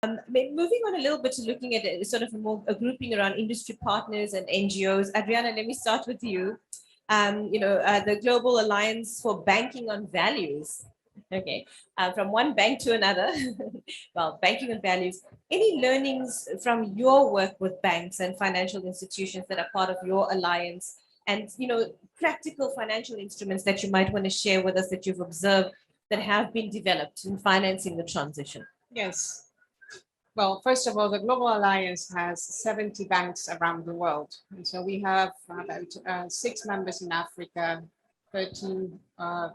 Moving on a little bit to looking at sort of a grouping around industry partners and NGOs. Adriana, let me start with you. The Global Alliance for Banking on Values. Okay, from one bank to another. Well, banking on values. Any learnings from your work with banks and financial institutions that are part of your alliance, and practical financial instruments that you might want to share with us that you've observed that have been developed in financing the transition? Yes. Well, first of all, the Global Alliance has 70 banks around the world. And so we have about 6 members in Africa, 13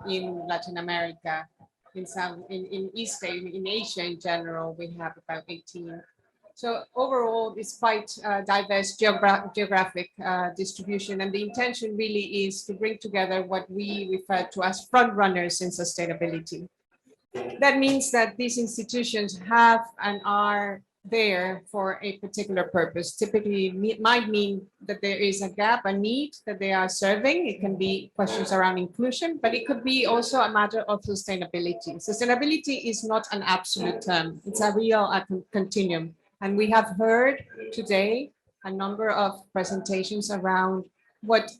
in Latin America, in East Asia, in Asia in general, we have about 18. So overall, it's quite diverse geographic distribution. And the intention really is to bring together what we refer to as front runners in sustainability. That means that these institutions have and are there for a particular purpose. Typically, it might mean that there is a gap, a need that they are serving. It can be questions around inclusion, but it could be also a matter of sustainability. Sustainability is not an absolute term. It's a real continuum. And we have heard today a number of presentations around what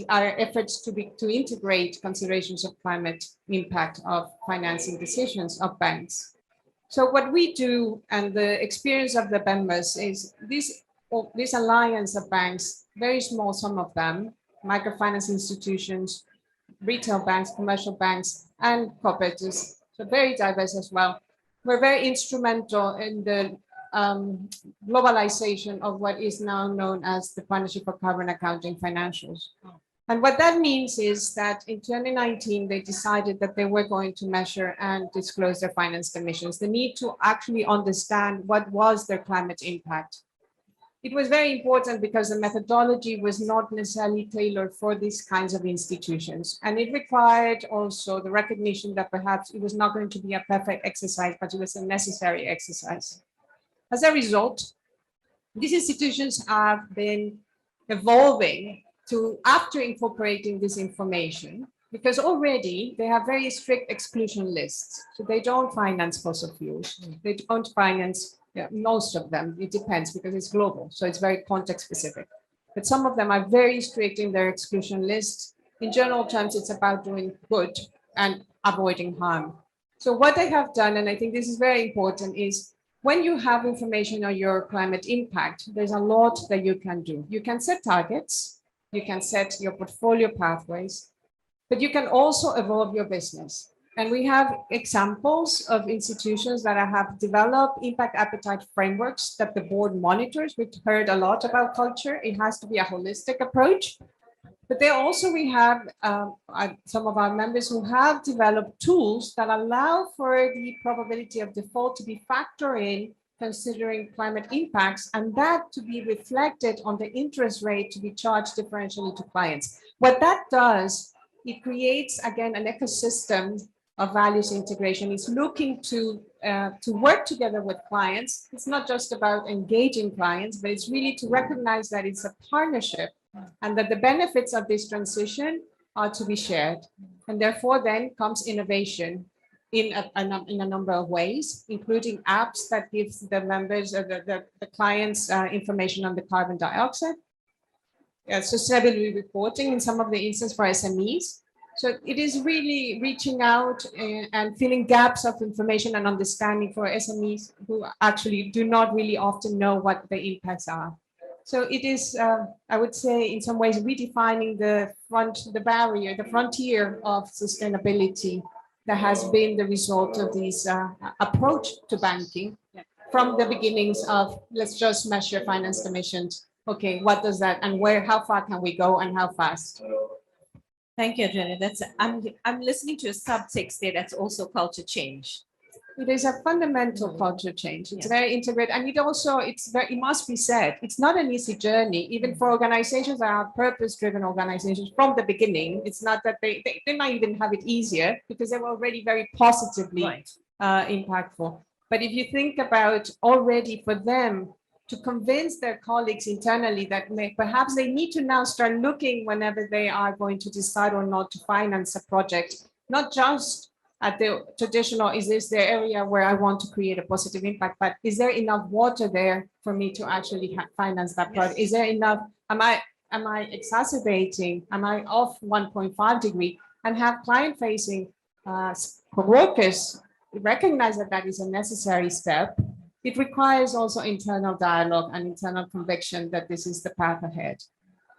our efforts to integrate considerations of climate impact of financing decisions of banks. So what we do, and the experience of the members, is this alliance of banks, very small, some of them, microfinance institutions, retail banks, commercial banks, and cooperatives, so very diverse as well. We're very instrumental in the globalization of what is now known as the Partnership for Carbon Accounting Financials. And what that means is that in 2019, they decided that they were going to measure and disclose their financed emissions, the need to actually understand what was their climate impact. It was very important because the methodology was not necessarily tailored for these kinds of institutions. And it required also the recognition that perhaps it was not going to be a perfect exercise, but it was a necessary exercise. As a result, these institutions have been evolving to, after incorporating this information, because already they have very strict exclusion lists. So they don't finance fossil fuels. They don't finance most of them. It depends because it's global. So it's very context specific. But some of them are very strict in their exclusion list. In general terms, it's about doing good and avoiding harm. So what they have done, and I think this is very important, is when you have information on your climate impact, there's a lot that you can do. You can set targets. You can set your portfolio pathways, but you can also evolve your business. And we have examples of institutions that have developed impact appetite frameworks that the board monitors. We've heard a lot about culture. It has to be a holistic approach. But there also we have some of our members who have developed tools that allow for the probability of default to be factored in considering climate impacts, and that to be reflected on the interest rate to be charged differentially to clients. What that does, it creates, again, an ecosystem of values integration. It's looking to work together with clients. It's not just about engaging clients, but it's really to recognize that it's a partnership and that the benefits of this transition are to be shared. And therefore then comes innovation in a number of ways, including apps that gives the members or the clients information on the carbon dioxide, sustainability reporting in some of the instances for SMEs. So it is really reaching out and filling gaps of information and understanding for SMEs who actually do not really often know what the impacts are. So it is, I would say, in some ways redefining the frontier of sustainability that has been the result of this approach to banking from the beginnings of let's just measure financed emissions. Okay, what does that and how far can we go and how fast? Thank you, Adriana. I'm listening to a subtext there that's also culture change. It is a fundamental culture change. It's very integrated, and it must be said, it's not an easy journey, even for organizations that are purpose-driven organizations from the beginning. It's not that they might even have it easier because they were already very positively impactful. But if you think about already for them to convince their colleagues internally that perhaps they need to now start looking whenever they are going to decide or not to finance a project, not just at the traditional, is this the area where I want to create a positive impact, but is there enough water there for me to actually finance that project? Is there enough, am I exacerbating, am I off 1.5 degree, and have client facing workers recognize that that is a necessary step. It requires also internal dialogue and internal conviction that this is the path ahead.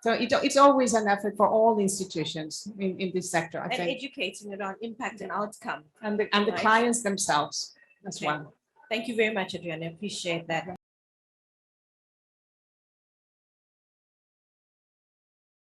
So it's always an effort for all institutions in this sector, I think. And educating around impact and outcome. And the clients themselves as well. Thank you very much, Adriana. I appreciate that.